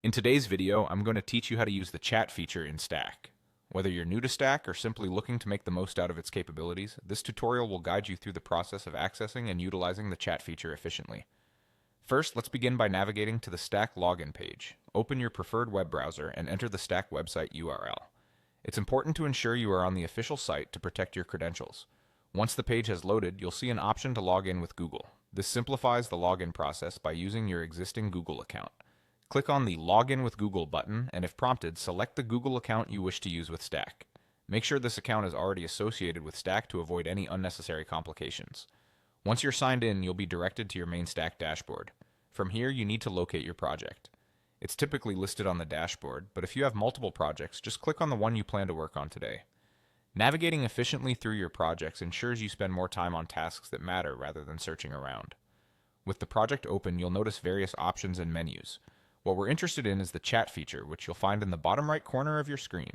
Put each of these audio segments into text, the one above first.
In today's video, I'm going to teach you how to use the chat feature in Stack. Whether you're new to Stack or simply looking to make the most out of its capabilities, this tutorial will guide you through the process of accessing and utilizing the chat feature efficiently. First, let's begin by navigating to the Stack login page. Open your preferred web browser and enter the Stack website URL. It's important to ensure you are on the official site to protect your credentials. Once the page has loaded, you'll see an option to log in with Google. This simplifies the login process by using your existing Google account. Click on the Login with Google button, and if prompted, select the Google account you wish to use with Stack. Make sure this account is already associated with Stack to avoid any unnecessary complications. Once you're signed in, you'll be directed to your main Stack dashboard. From here, you need to locate your project. It's typically listed on the dashboard, but if you have multiple projects, just click on the one you plan to work on today. Navigating efficiently through your projects ensures you spend more time on tasks that matter rather than searching around. With the project open, you'll notice various options and menus. What we're interested in is the chat feature, which you'll find in the bottom right corner of your screen.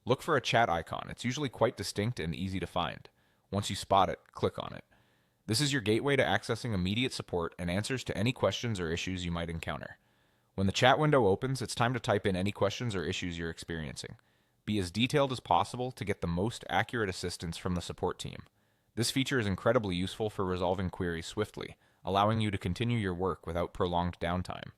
Look for a chat icon. It's usually quite distinct and easy to find. Once you spot it, click on it. This is your gateway to accessing immediate support and answers to any questions or issues you might encounter. When the chat window opens, it's time to type in any questions or issues you're experiencing. Be as detailed as possible to get the most accurate assistance from the support team. This feature is incredibly useful for resolving queries swiftly, allowing you to continue your work without prolonged downtime.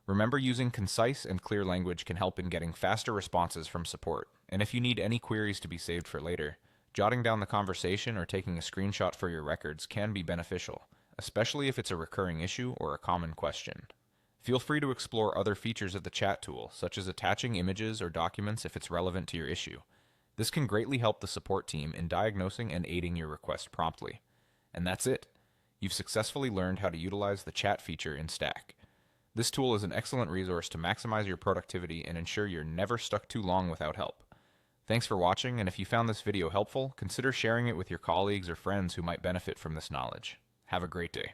Remember, using concise and clear language can help in getting faster responses from support, and if you need any queries to be saved for later, jotting down the conversation or taking a screenshot for your records can be beneficial, especially if it's a recurring issue or a common question. Feel free to explore other features of the chat tool, such as attaching images or documents if it's relevant to your issue. This can greatly help the support team in diagnosing and aiding your request promptly. And that's it. You've successfully learned how to utilize the chat feature in Stack. This tool is an excellent resource to maximize your productivity and ensure you're never stuck too long without help. Thanks for watching, and if you found this video helpful, consider sharing it with your colleagues or friends who might benefit from this knowledge. Have a great day.